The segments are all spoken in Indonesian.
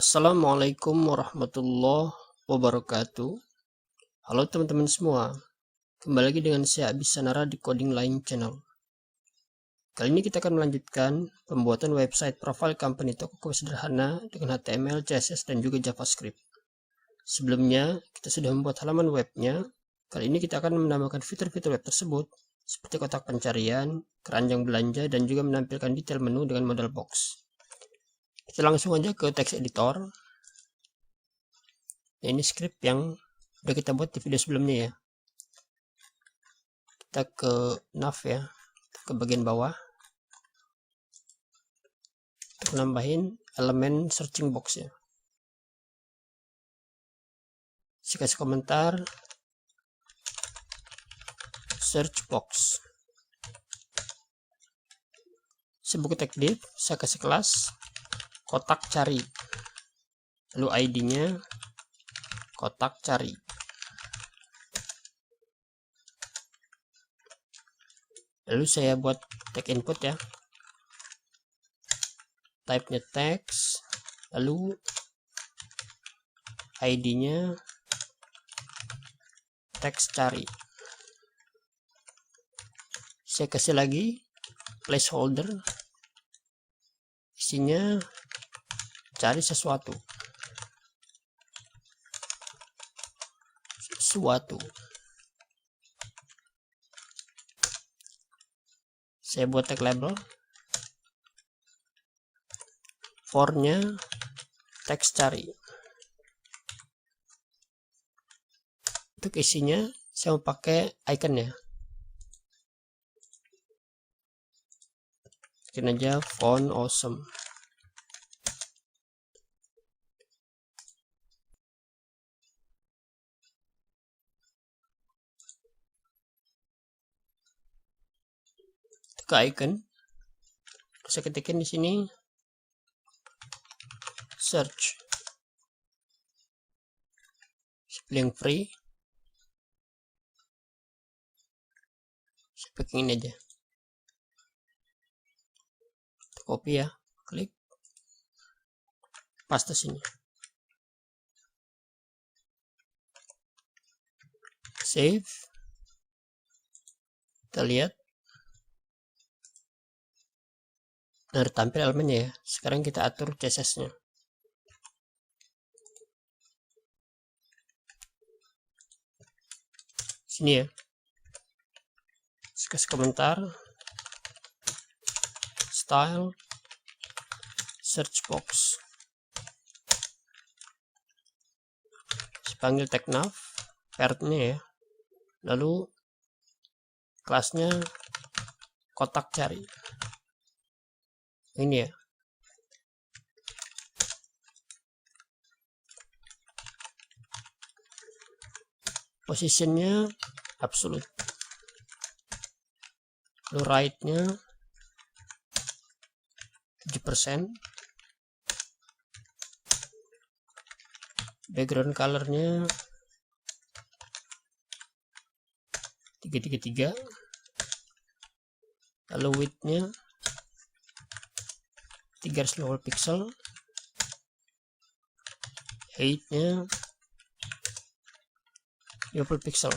Assalamualaikum warahmatullahi wabarakatuh. Halo teman-teman semua, kembali lagi dengan saya Abis Sanara di Coding Line Channel. Kali ini kita akan melanjutkan pembuatan website profile company toko kue sederhana dengan HTML, CSS, dan juga JavaScript. Sebelumnya, kita sudah membuat halaman webnya. Kali ini kita akan menambahkan fitur-fitur web tersebut, seperti kotak pencarian, keranjang belanja, dan juga menampilkan detail menu dengan model box. Kita langsung aja ke text editor. Nah, ini script yang udah kita buat di video sebelumnya ya. Kita ke nav ya, ke bagian bawah. Untuk nambahin elemen searching box ya. Saya kasih komentar search box. Saya buka tag div, saya kasih kelas kotak cari. Lalu ID-nya kotak cari. Lalu saya buat tag input ya. Type-nya text, lalu ID-nya text cari. Saya kasih lagi placeholder, isinya cari sesuatu. Saya buat tag label, for-nya text cari. Untuk isinya saya mau pakai icon ya. Bikin aja font awesome. Ke icon, saya ketikin di sini search, pilih yang free, saya pakai ini aja, copy ya, klik, paste sini, save, kita lihat. Nah, tampil elemennya ya. Sekarang kita atur CSS-nya. Sini ya. Kasih komentar style search box. Saya panggil tag nav, parent-nya ya. Lalu kelasnya kotak cari. Ini ya. Positionnya absolute. Lalu right-nya 7%. Background color-nya 333. Lalu width-nya 320 pixel. Height-nya 50 pixel.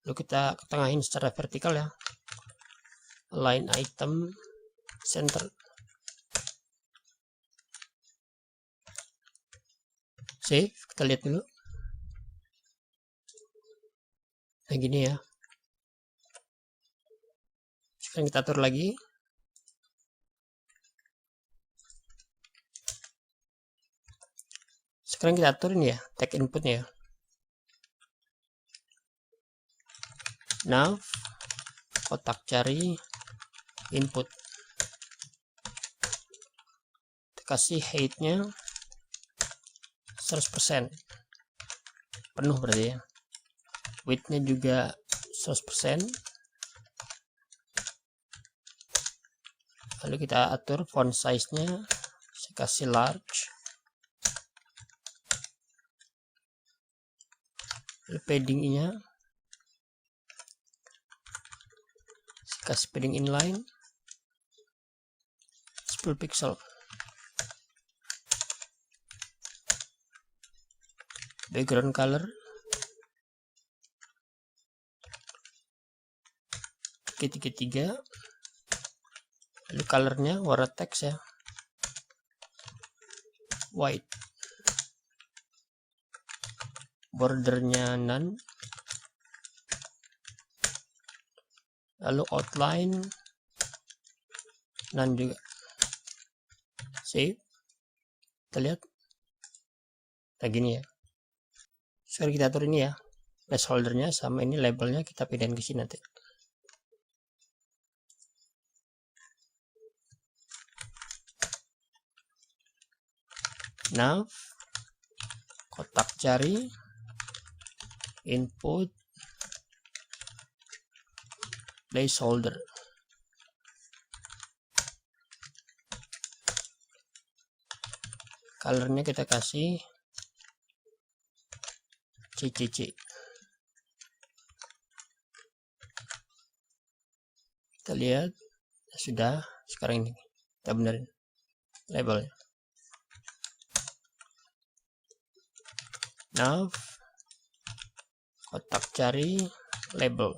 Lalu kita ketengahin secara vertikal ya. Align item center. Save, kita lihat dulu. Nah gini ya. Sekarang kita atur lagi. Sekarang kita atur ini ya, tag inputnya ya. Nav, kotak cari, input. Kita kasih height-nya 100%. Penuh berarti ya. Width-nya juga 100%. Lalu kita atur font size-nya, saya kasih large. Lalu padding-nya saya kasih padding inline 10 pixel. background color tiga, lalu colornya warna teks ya, white, bordernya none, lalu outline none juga. Save, kita lihat kayak gini ya. Sekarang kita atur ini ya, placeholdernya sama ini labelnya kita pindahin ke sini nanti. Nav, kotak cari, input, placeholder. Colornya kita kasih CCC. Kita lihat sudah. Sekarang ini kita benerin labelnya. Nav, kotak cari, label.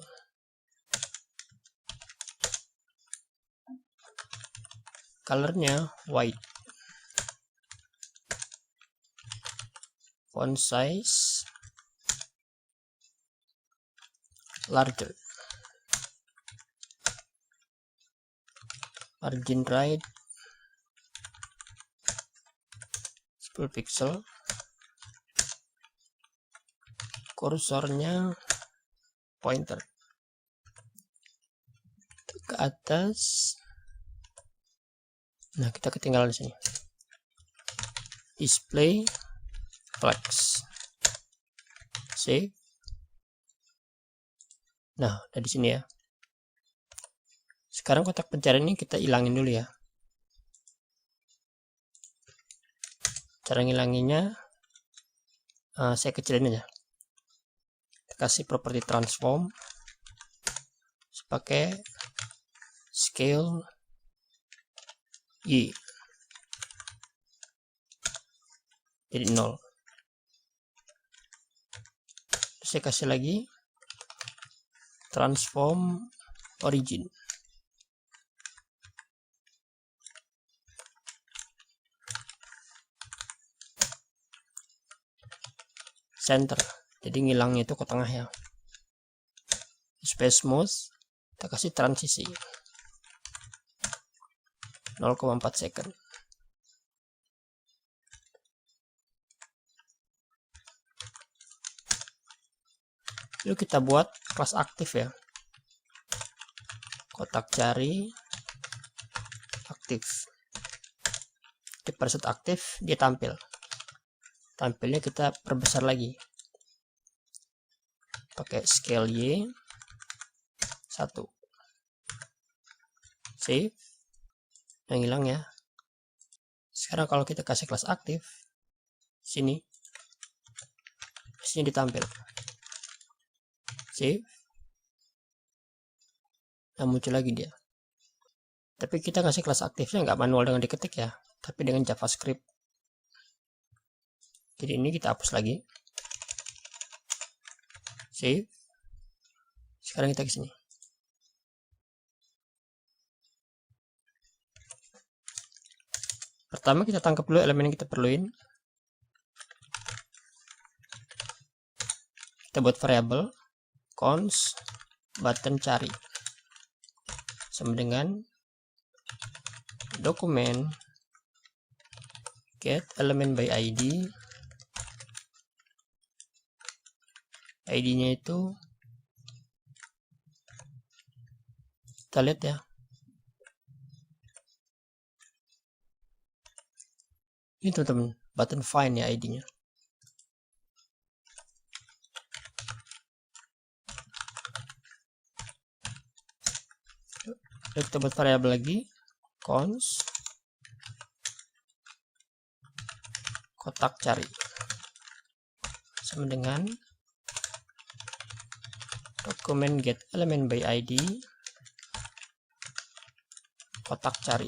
Colornya white. Font size larger. Margin right 10 pixel. Kursornya pointer ke atas. Nah, kita ketinggalan di sini. Display flex. Save. Nah, udah di sini ya. Sekarang kotak pencarian ini kita ilangin dulu ya. Cara ngilanginnya saya kecilin aja. Kasih properti transform pakai scale Y jadi 0. Terus saya kasih lagi transform origin center, jadi ngilangnya itu ke tengah ya. Space smooth kita kasih transisi 0,4 second. Lalu kita buat kelas aktif ya. Kotak cari aktif. Di pada saat aktif dia tampil. Tampilnya kita perbesar lagi. Pakai scale Y 1. Save. Yang hilang ya. Sekarang kalau kita kasih kelas aktif sini ditampil. Save. Nah, muncul lagi dia. Tapi kita kasih kelas aktifnya nggak manual dengan diketik ya, tapi dengan JavaScript. Jadi ini kita hapus lagi. Save. Sekarang kita ke sini. Pertama kita tangkap dulu elemen yang kita perluin. Kita buat variabel const button cari sama dengan dokumen get element by ID. ID-nya itu kita lihat ya. Ini teman-teman, button find ya ID-nya. Lalu kita buat variabel lagi const kotak cari sama dengan dokumen get element by ID kotak cari.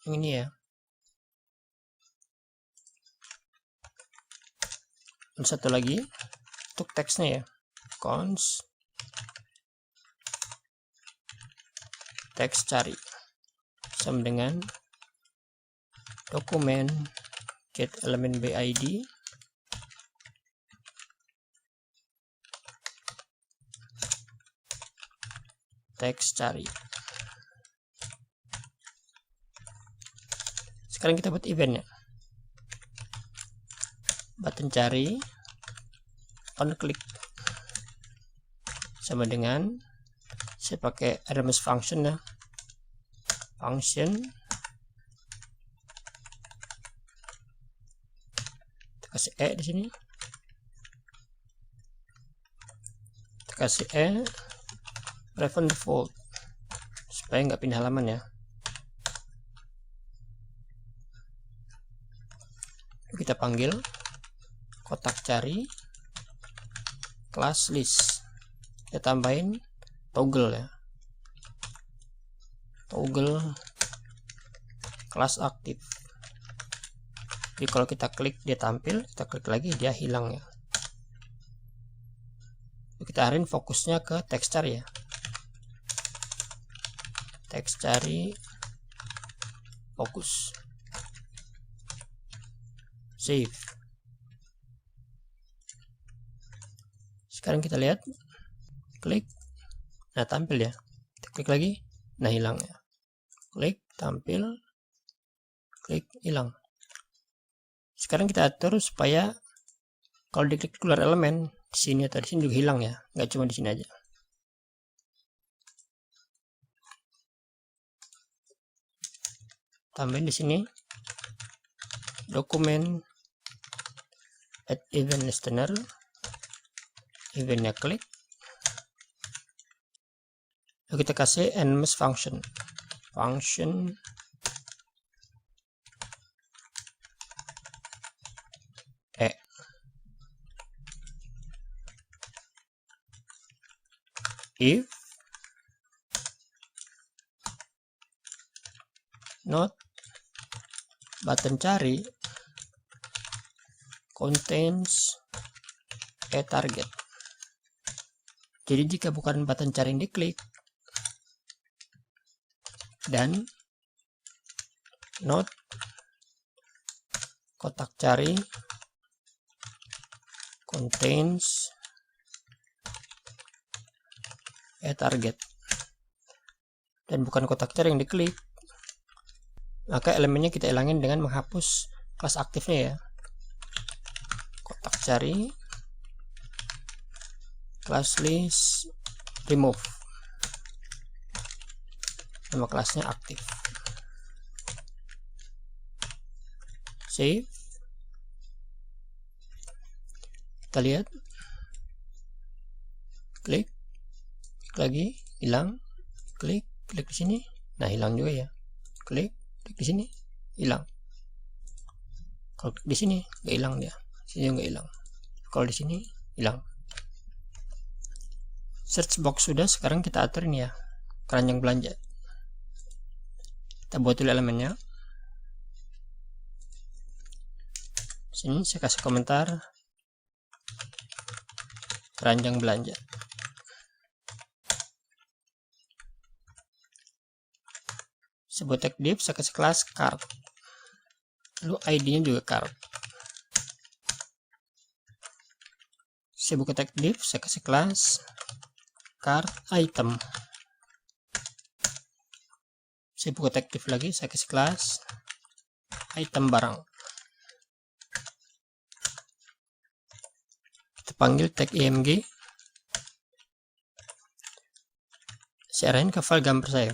yang ini ya. Dan satu lagi untuk teksnya ya, cons teks cari sama dengan dokumen get element BID teks cari. Sekarang kita buat eventnya, button cari on click sama dengan saya pakai RMS function ya, function kita kasih di sini, kita kasih prevent default supaya nggak pindah halaman ya. Kita panggil kotak cari class list, kita tambahin toggle ya, toggle kelas aktif. Jadi kalau kita klik dia tampil, kita klik lagi dia hilang ya. Kita arahin fokusnya ke teks cari ya, teks cari fokus, save. Sekarang kita lihat, klik, nah tampil ya. Kita klik lagi, nah hilang ya. Klik, tampil, klik, hilang. Sekarang kita atur supaya kalau diklik keluar elemen di sini atau di sini juga hilang ya, nggak cuma di sini aja. Tambahin di sini dokumen add event listener, eventnya klik, lalu kita kasih NMS function, function if not button cari contains a target. Jadi jika bukan button cari yang diklik dan not kotak cari contains a target dan bukan kotak cari yang diklik, maka elemennya kita hilangin dengan menghapus kelas aktifnya ya. Kotak cari class list remove, nama kelasnya aktif, save. Kita lihat, klik lagi, hilang, klik di sini, nah hilang juga ya. Klik di sini, hilang. Kalau di sini nggak hilang dia, sini nggak hilang. Kalau di sini hilang. Search box sudah, sekarang kita atur ini ya, keranjang belanja. Kita buat dulu elemennya. Sini saya kasih komentar keranjang belanja. Sebut tag div, saya kasih kelas card, lalu ID-nya juga card. Saya buka tag div, saya kasih kelas card item. Saya buka tag div lagi, saya kasih kelas item barang. Kita panggil tag img, saya arahin ke file gambar saya.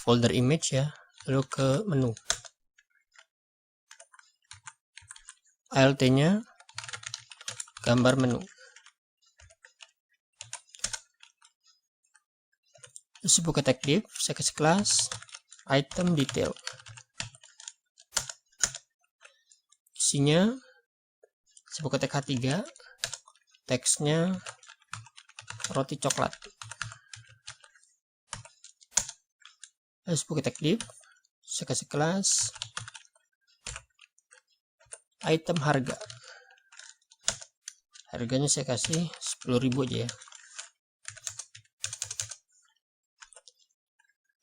Folder image ya, lalu ke menu alt nya gambar menu, terus buka tag div, saya kasih kelas item detail, isinya saya buka tag H3, teksnya roti coklat. Lalu sebagai tag div saya kasih kelas item harga. Harganya saya kasih 10.000 aja ya.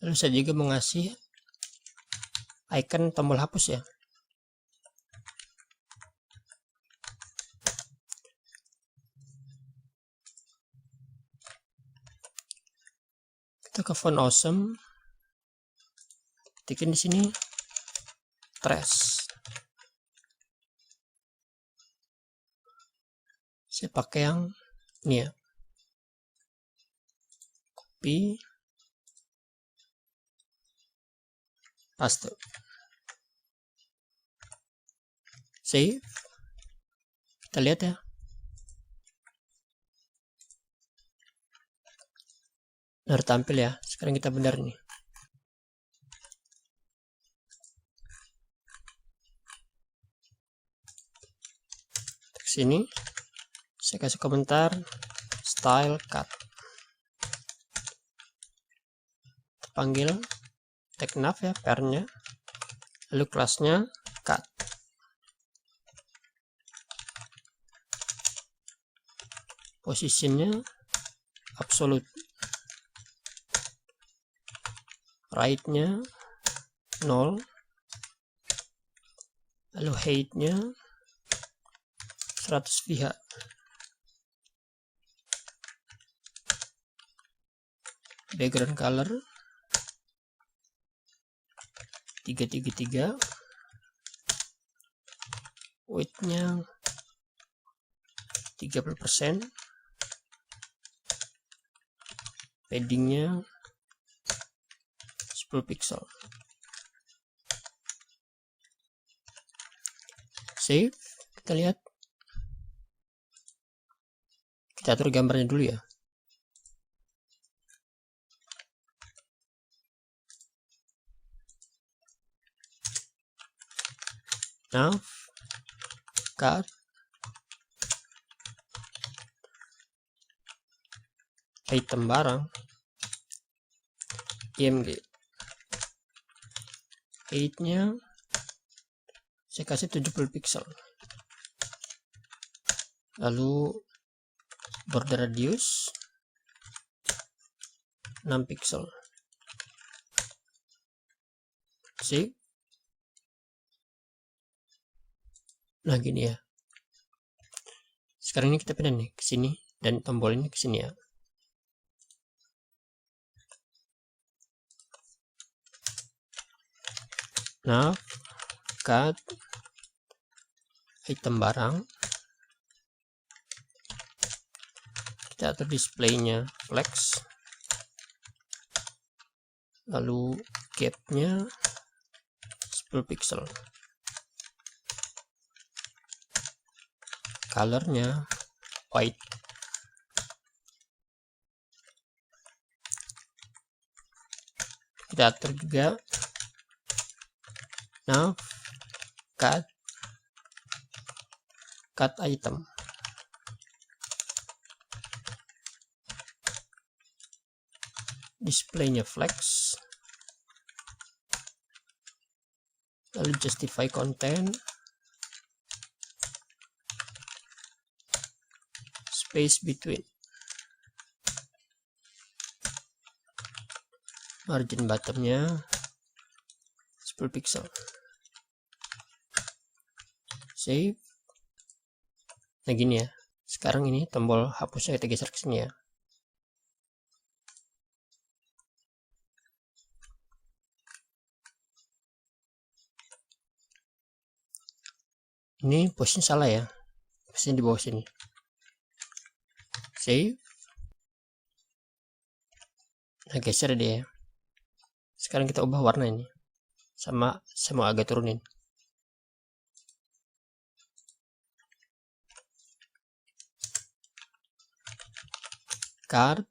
Lalu saya juga mengasih icon tombol hapus ya. Kita ke font awesome, ketikin di sini trash. Saya pakai yang ini ya. Copy, paste, save. Kita lihat ya. Benar tampil ya. Sekarang kita benar nih. Sini saya kasih komentar style cut. Panggil tag nav ya, pairnya. Lalu kelasnya cut. Posisinya absolute. Right-nya 0. Lalu height-nya 100 pihak. Background color 333. Width-nya 30%. Padding-nya 10 pixel. Save. Kita lihat. Kita atur gambarnya dulu ya. Nav, cut, item barang, img. Height-nya saya kasih 70 pixel. Lalu border radius 6 pixel. Save. Nah gini ya. Sekarang ini kita pindah nih ke sini dan tombol ini ke sini ya. Nah, cut, item barang. Kita atur displaynya flex. Lalu gapnya 10 pixel. Colornya white. Kita atur juga nav, cut item. Displaynya flex. Lalu justify content, space between, margin bottomnya 10 pixel. Save. Nah gini ya. Sekarang ini tombol hapusnya kita geser ke sini ya. Ini posisinya salah ya. Posisinya di bawah sini. Save. Nah geser dia. Sekarang kita ubah warna ini. Sama saya mau agak turunin. Card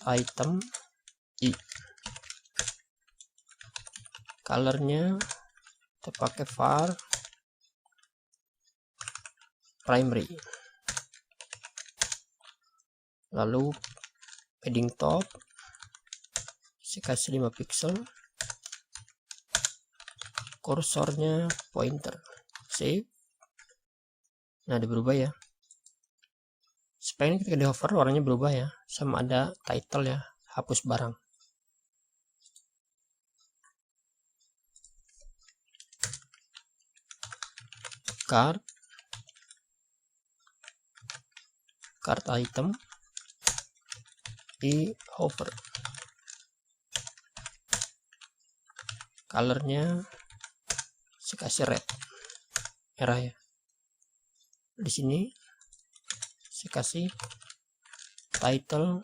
item I. Colornya kita pakai var primary. Lalu padding top saya kasih 5 pixel, kursornya pointer, save. Nah, udah berubah ya. Supaya ini ketika di hover warnanya berubah ya, sama ada title ya, hapus barang. Card item di hover, colornya saya kasih red, merah ya. Di sini saya kasih title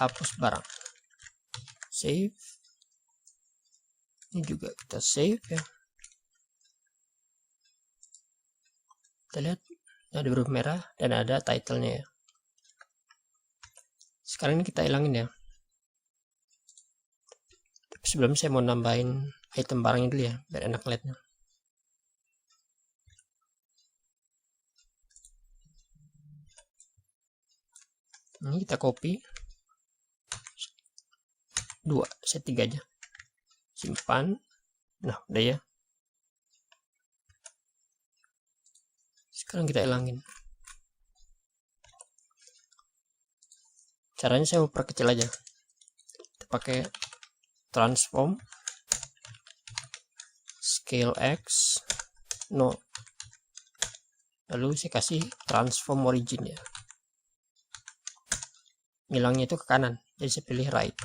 hapus barang, save. Ini juga kita save ya. Kita lihat ada berubah merah dan ada titlenya ya. Sekarang ini kita hilangin ya. Tapi sebelum saya mau nambahin item barangnya dulu ya, biar enak lihatnya. Ini kita copy 2, saya 3 aja, simpan. Nah, udah ya. Sekarang kita hilangin. Caranya saya mau perkecil aja. Kita pakai transform scale X 0. Lalu saya kasih transform origin ya. Ngilangnya itu ke kanan, jadi saya pilih right.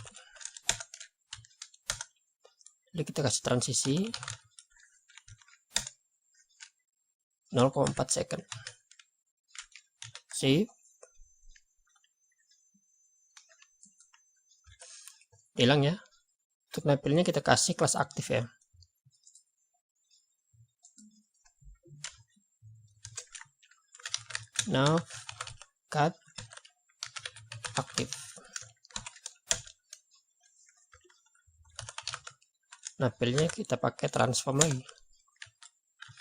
Lalu kita kasih transisi 0,4 second. Save. Hilang ya. Untuk nempelnya kita kasih kelas aktif ya. Now cut aktif. Nempelnya kita pakai transform lagi.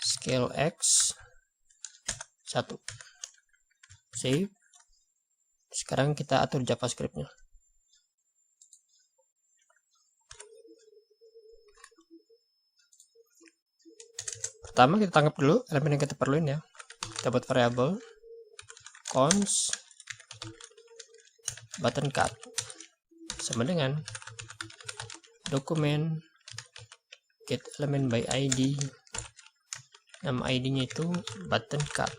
Scale X 1. Save. Sekarang kita atur JavaScript-nya. Pertama kita tangkap dulu elemen yang kita perluin ya. Kita buat variabel cons button cut sama dengan dokumen get element by id. Nama id-nya itu button cut.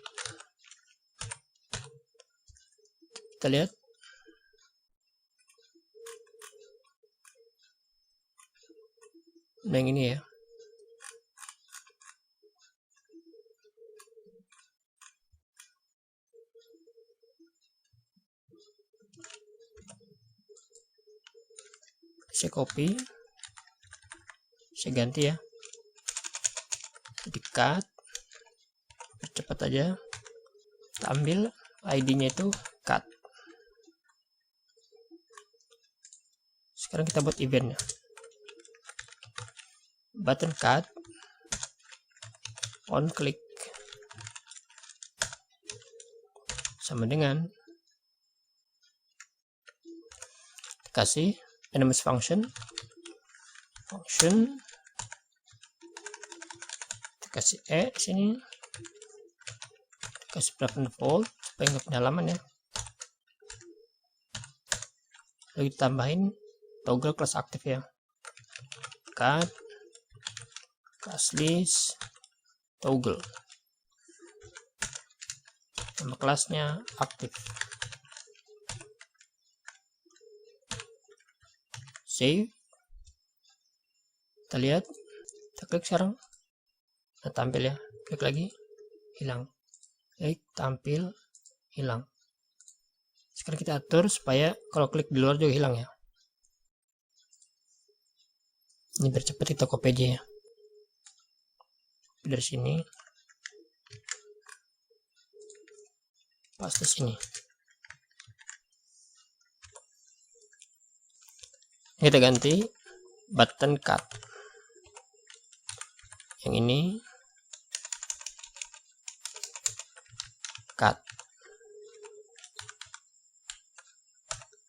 Kita lihat. Nah, yang ini ya. Saya copy, saya ganti ya, jadi cut, percepat aja, kita ambil ID-nya itu cut. Sekarang kita buat eventnya, button cut on click sama dengan kasih anonymous function kasih di sini, kasih prevent default supaya nggak pindah halaman ya. Lalu ditambahin toggle kelas aktif ya, cut class list toggle, nama kelasnya aktif. Save. Kita lihat, kita klik sekarang. Nah, tampil ya. Klik lagi, hilang. Klik, tampil, hilang. Sekarang kita atur supaya kalau klik di luar juga hilang ya. Ini biar cepat kita copy aja ya. Dari sini. Paste sini. Kita ganti button cut. Yang ini cut.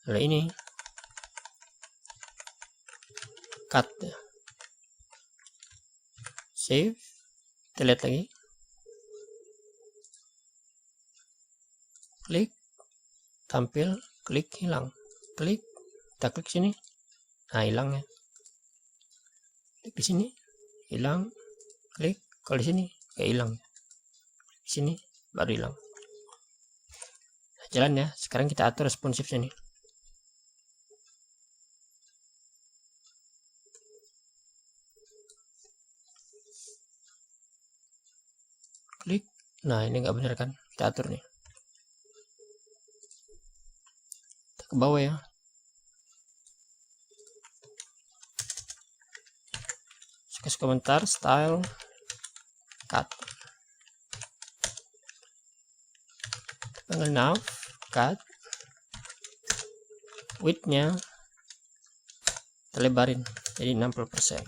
Lalu ini cut ya. Save, kita lihat lagi, klik, tampil, klik, hilang, klik, kita klik sini, nah hilang ya, klik di sini, hilang, klik, kalau di sini kayak hilang, di sini baru hilang. Nah, jalan ya. Sekarang kita atur responsifnya nih. Klik, nah ini nggak bener kan, kita atur nih, kita ke bawah ya, kasih komentar, style, cut, panggil nav, cut, width-nya kita lebarin jadi 60%,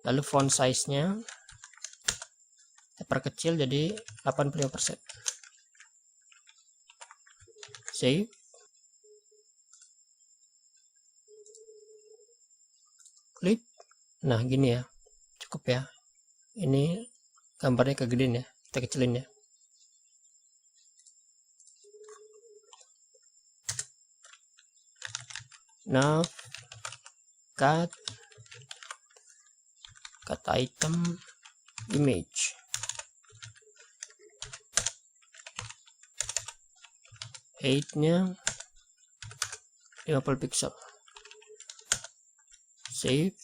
lalu font size-nya kita perkecil jadi 85%. Save, klik, nah gini ya, cukup ya, ini gambarnya kegedean ya, kita kecilin ya. Nav, cut item, image, height-nya 50 pixel. Save,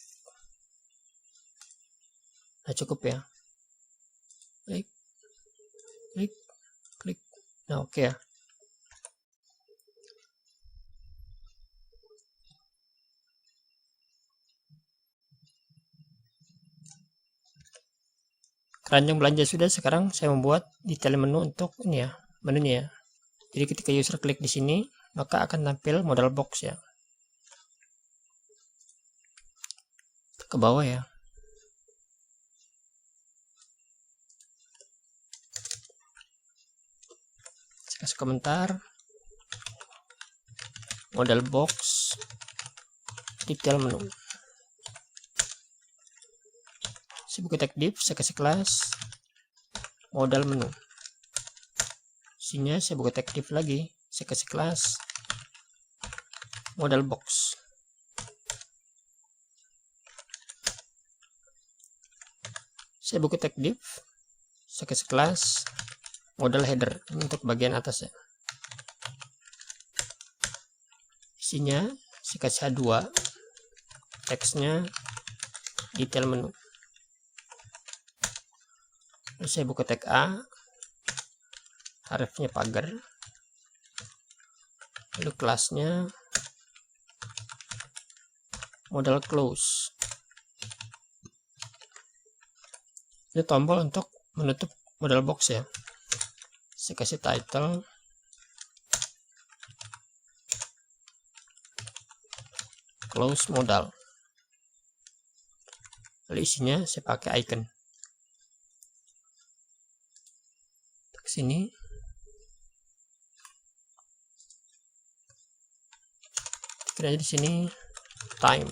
nah cukup ya, klik, klik, klik, nah oke ya. Keranjang belanja sudah, sekarang saya membuat detail menu untuk ini ya, menunya ya. Jadi ketika user klik di sini, maka akan tampil modal box ya. Ke bawah ya. Saya kasih komentar, modal box, detail menu. Saya buka tag div, saya kasih kelas modal menu. Isinya saya buka tag div lagi, saya kasih kelas modal box. Saya buka tag div, saya kasih kelas modal header untuk bagian atas ya. Isinya saya kasih H2, teksnya detail menu. Lalu saya buka tag A, harfnya pagar, lalu kelasnya modal close. Ini tombol untuk menutup modal box ya. Saya kasih title, close modal. Lalu isinya saya pakai icon. Ke sini. Kira di sini time.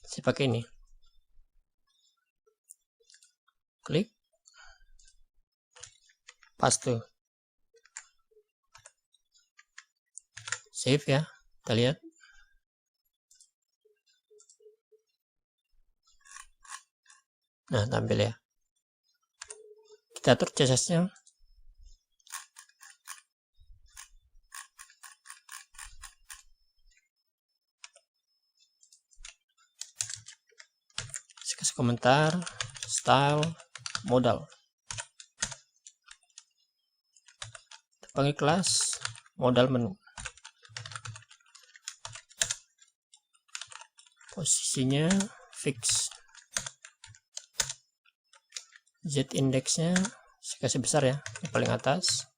Saya pakai ini. Klik. Paste. Save ya. Kita lihat. Nah, tampil ya. Kita atur CSS-nya. Kasih komentar, style, modal. Panggil kelas modal menu. Posisinya fix. Z indeksnya saya kasih besar ya, yang paling atas.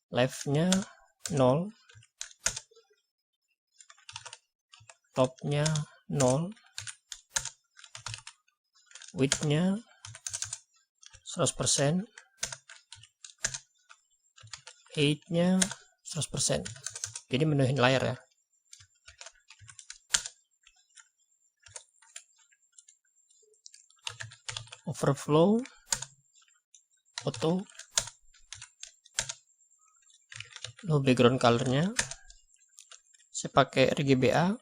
Left-nya 0. Top-nya 0. Width-nya 100%. height-nya 100%. Jadi menuhin layar ya. Overflow, auto, lalu background colornya saya pakai RGBA,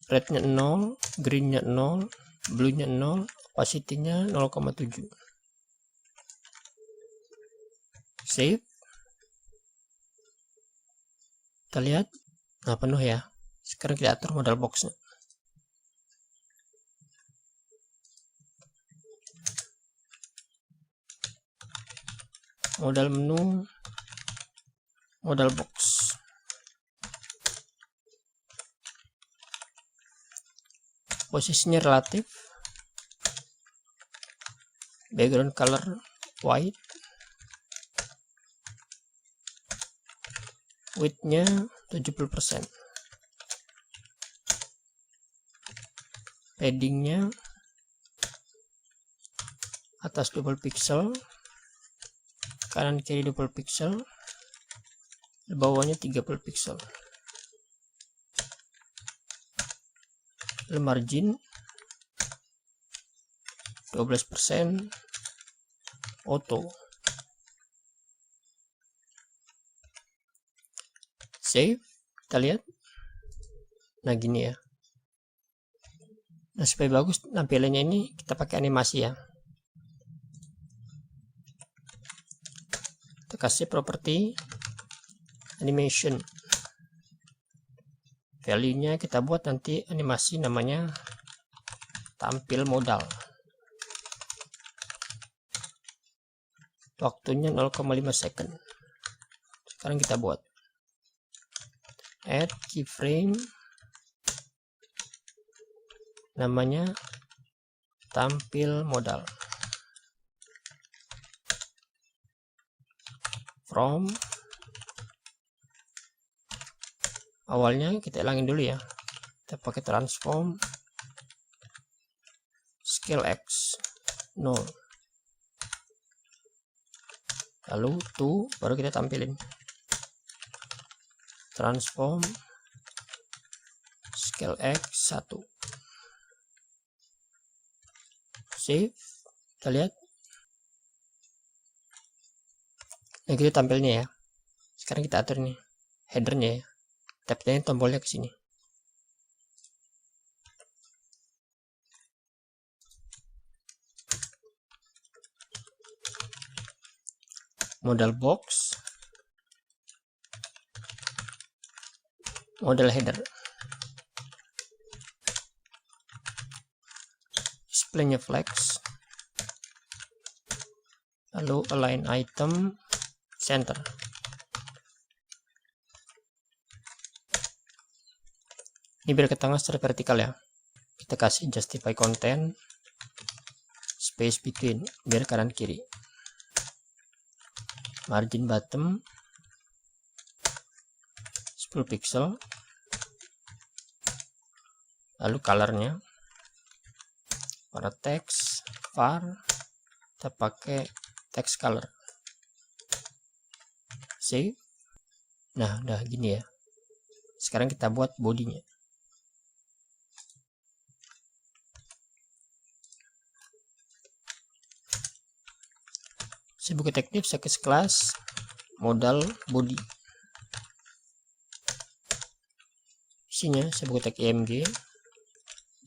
rednya 0, greennya 0, blue-nya 0, opacity-nya 0,7. Save. Kita lihat, nah penuh ya. Sekarang kita atur modal boxnya. Modal menu, modal box. Posisinya relatif. Background color white. Width-nya 70%. Padding-nya atas 20 pixel, kanan kiri 20 pixel, bawahnya 30 pixel. Lalu margin 12%, auto. Save. Kita lihat. Nah gini ya. Nah supaya bagus tampilannya ini kita pakai animasi ya. Kita kasih properti animation. Value-nya kita buat nanti animasi namanya tampil modal. Waktunya 0,5 second. Sekarang kita buat add keyframe, namanya tampil modal. From, awalnya kita hilangin dulu ya, kita pakai transform scale X 0, lalu to baru kita tampilin transform scale X 1. Save. Kita lihat. Nah gitu tampilnya ya. Sekarang kita atur nih headernya ya. Kita pindahin tombolnya ke sini. Modal box, modal header, displaynya flex, lalu align item center. Ini biar ke tengah secara vertikal ya. Kita kasih justify content space between biar kanan kiri. Margin bottom 10 pixel, lalu colornya warna teks var kita pakai text color. Save. Nah udah gini ya. Sekarang kita buat bodinya. Saya buka teknik, saya kasih kelas modal body. Isinya saya buka tag img,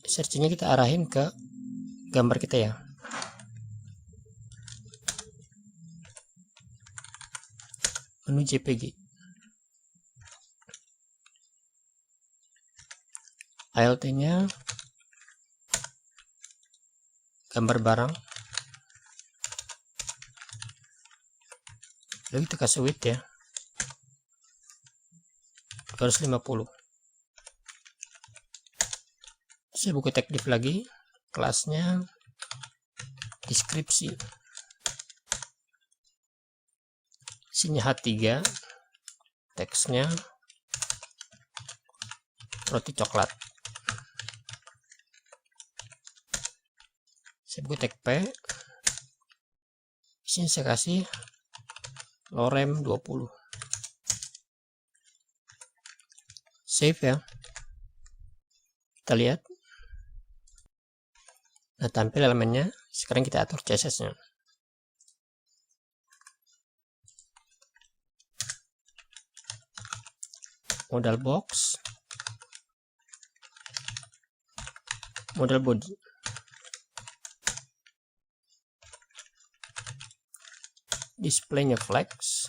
searchingnya kita arahin ke gambar kita ya. Menu JPG, alt nya gambar barang, lalu kita kasih width ya 250. Saya buka tag div lagi, kelasnya deskripsi, isinya H3, teksnya roti coklat. Saya buka tag p, Di sini saya kasih lorem 20. Save ya. Kita lihat. Nah, tampil elemennya. Sekarang kita atur CSS-nya. Modal box, modal body. Displaynya flex,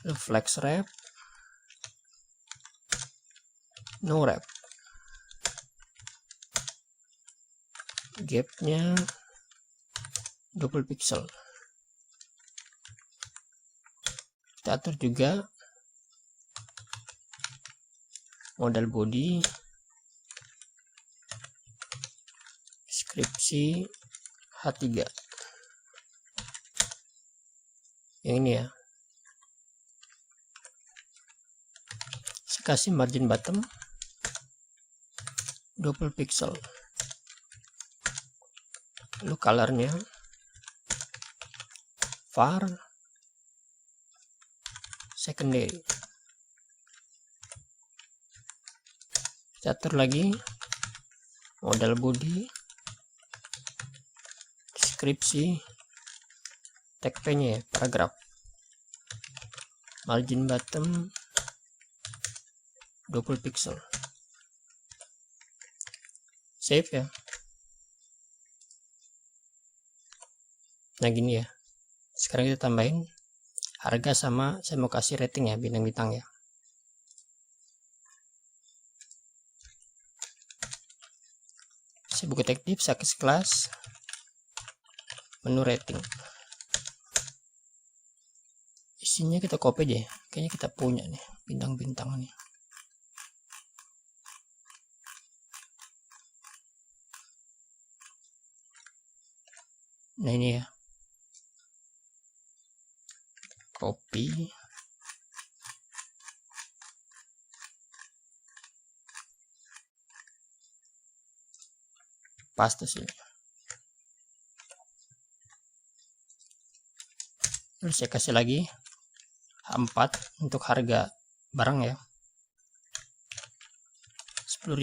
flex wrap, no wrap. Gapnya 20 pixel. Kita atur juga modal body, deskripsi H3 yang ini ya. Saya kasih margin bottom 20 pixel. Lalu colornya var secondary. Kita atur lagi modal body, deskripsi tagnya ya, paragraf, margin bottom 20 pixel. Save ya. Nah gini ya. Sekarang kita tambahin harga sama saya mau kasih rating ya, bintang-bintang ya. Saya buka tag div, saya kasih kelas, menu rating. Isinya kita copy aja, kayaknya kita punya nih bintang-bintang nih. Nah ini ya, copy, paste sini. Terus saya kasih lagi H4 untuk harga barang ya, 10.000.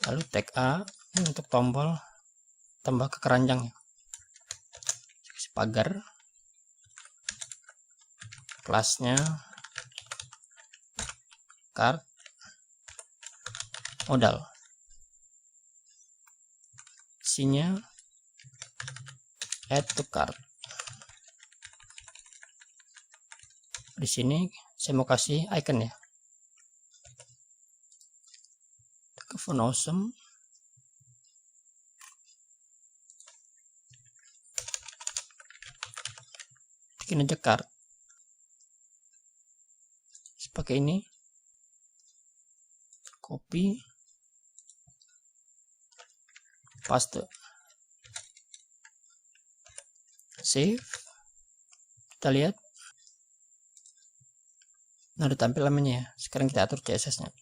Lalu tag A ini untuk tombol tambah ke keranjang ya. Pagar, kelasnya card, modal, isinya add to cart. Di sini saya mau kasih icon ya, ke font awesome, bikin aja card pakai ini, copy, paste, save. Kita lihat. Nah, udah tampil namanya ya. Sekarang kita atur CSS-nya.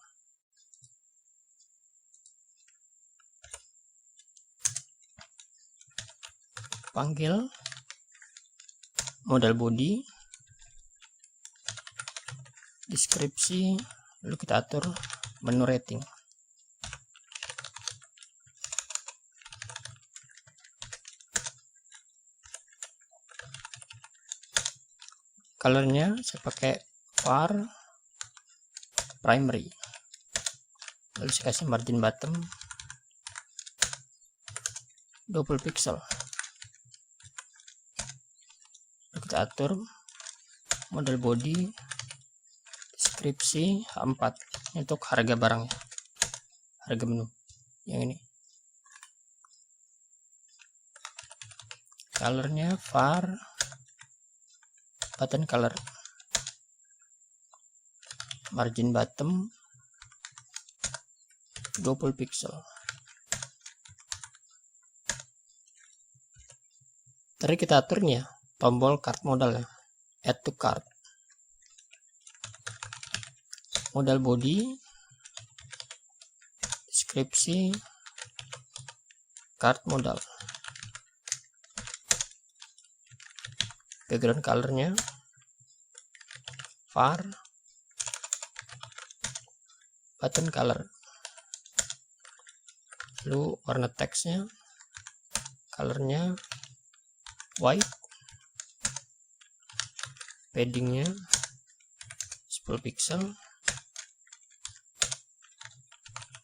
Panggil modal body, deskripsi, lalu kita atur menu rating. Colornya saya pakai var primary, lalu saya kasih margin bottom 20 pixel. Lalu kita atur model body, deskripsi H4 untuk harga barang ya, harga menu yang ini. Colornya var button color, margin bottom 20 pixel. Tadi kita aturnya tombol cart modal ya, add to cart, modal body, deskripsi card modal. Background colornya var button color. Lalu warna teksnya, colornya white, paddingnya 10 pixel,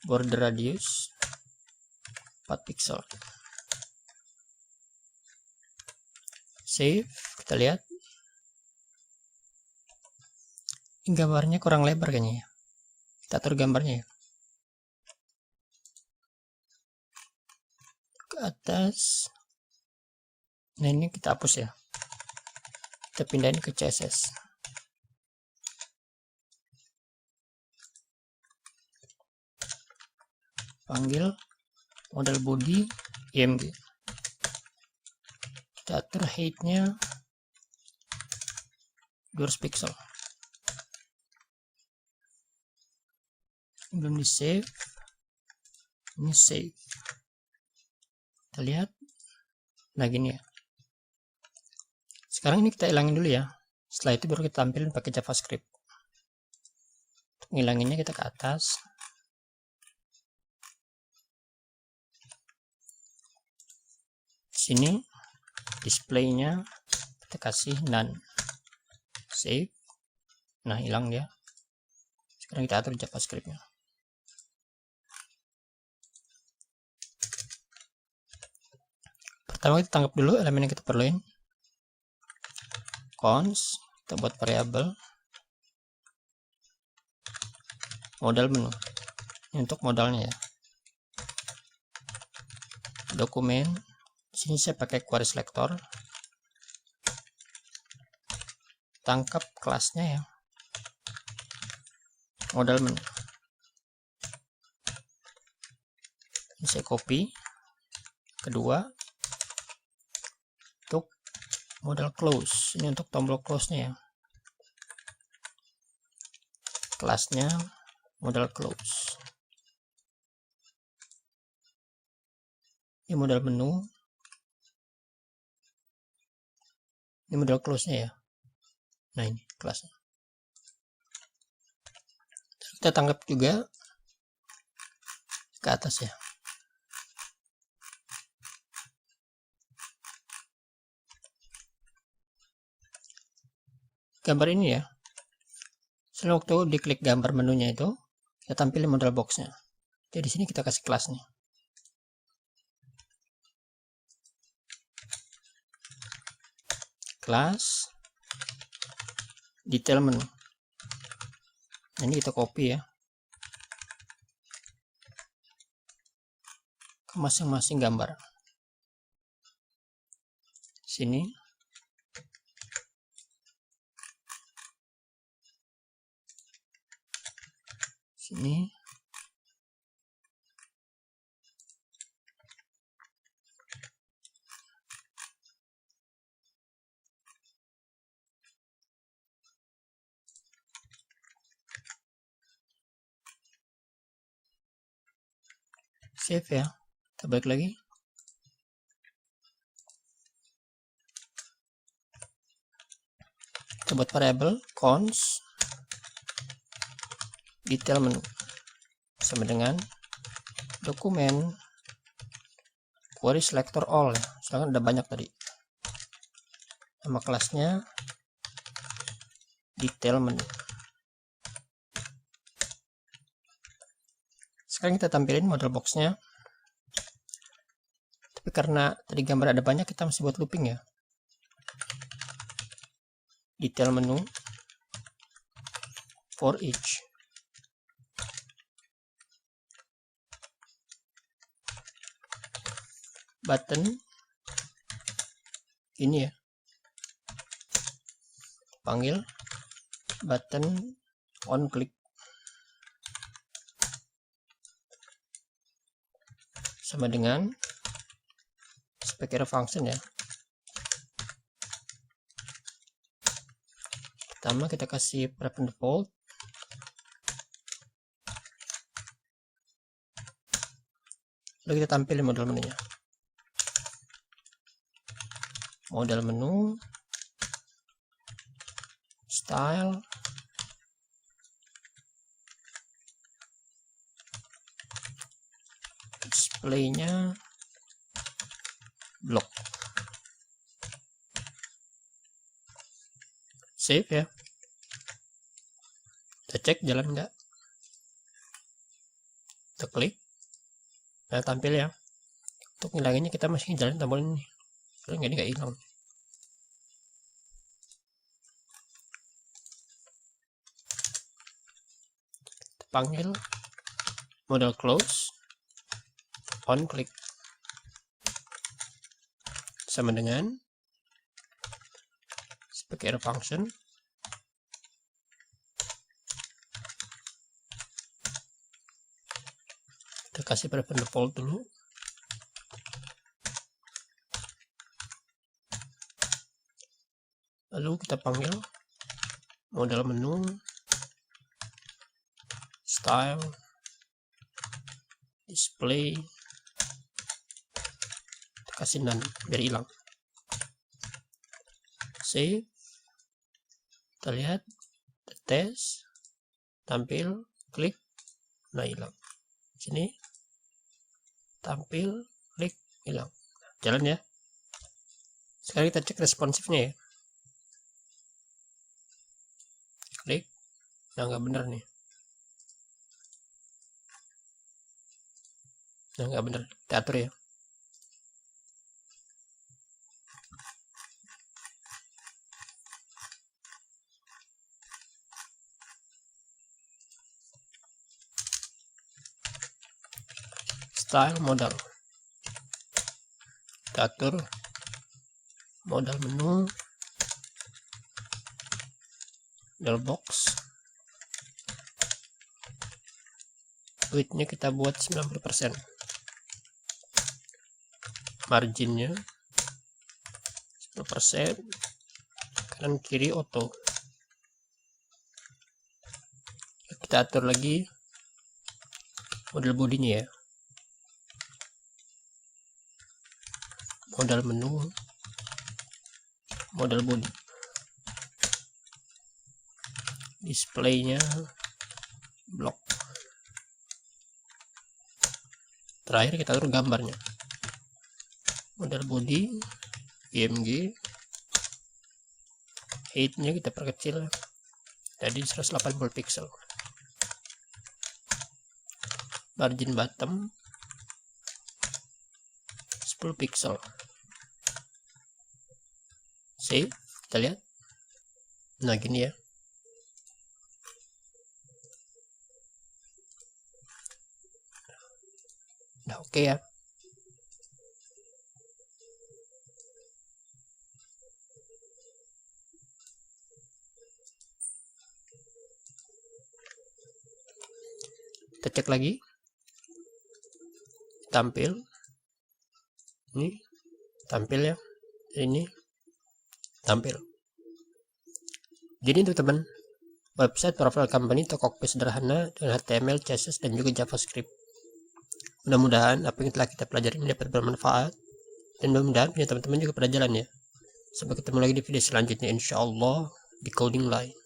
border radius 4 pixel. Save, kita lihat gambarnya kurang lebar kayaknya ya. Kita atur gambarnya ya ke atas. Nah, ini kita hapus ya, kita pindahin ke CSS. Panggil model body img, kita atur height-nya 200 pixel. Belum di save, ini save. Kita lihat, nah gini ya. Sekarang ini kita hilangin dulu ya, setelah itu baru kita tampilin pakai JavaScript. Untuk ngilanginnya kita ke atas, sini displaynya kita kasih none. Save, nah hilang dia. Sekarang kita atur JavaScriptnya. Pertama kita tangkap dulu elemen yang kita perluin. Cons, kita buat variabel modal menu. Ini untuk modalnya ya. Dokumen, sini saya pakai query selector. Tangkap kelasnya ya, modal menu. Ini saya copy. Kedua, untuk modal close, ini untuk tombol close nya ya, kelasnya modal close. Ini modal menu, ini modal close nya ya. Nah, ini kelasnya. Kita tangkap juga ke atas ya. Gambar ini ya, setelah waktu diklik gambar menunya itu, kita tampilin model boxnya. Jadi sini kita kasih kelasnya. Kelas detail menu. Nah, ini kita copy ya ke masing-masing gambar. Sini sini save ya. Kita balik lagi. Kita buat variabel cons detail menu sama dengan dokumen query selector all ya. Soalnya udah banyak tadi. Nama kelasnya detail menu. Sekarang kita tampilin model boxnya. Tapi karena tadi gambar ada banyak, kita masih buat looping ya. Detail menu for each. Button ini ya. Panggil button on click sama dengan spectator function ya. Pertama kita kasih prevent default, lalu kita tampilin model menunya. modal menu, style, displaynya block. Save ya. Kita cek jalan nggak. Kita klik. Nah, tampil ya. Untuk ngilanginnya kita masih jalan tombol ini. Kalau nggak hilang. Kita panggil modal close, on klik. Sama dengan sebagai error function. Kita kasih pada default dulu. Lalu kita panggil modal menu, style, display, kita kasih none biar hilang. Save. Kita lihat, tes, tampil, klik, nah hilang. Sini, tampil, klik, hilang. Jalan ya. Sekarang kita cek responsifnya ya. Klik, nah nggak bener nih. Nah nggak bener, kita atur ya. Style modal, kita atur modal menu, modal box, widthnya kita buat 90%, marginnya 10%, kanan kiri auto. Kita atur lagi model bodinya ya, modal menu, modal body, displaynya block. Terakhir kita atur gambarnya, modal body PNG, height-nya kita perkecil jadi 180 pixel, margin bottom 10 pixel. Save, kita lihat. Nah gini ya. Udah oke ya. Kita cek lagi. Tampil. Ini tampil ya. Ini tampil. Jadi teman-teman, website profile company Tokopedia sederhana dengan HTML, CSS dan juga JavaScript. Mudah-mudahan apa yang telah kita pelajari ini dapat bermanfaat, dan mudah-mudahan punya teman-teman juga pada jalan ya. Sampai ketemu lagi di video selanjutnya, insya Allah di Coding Line.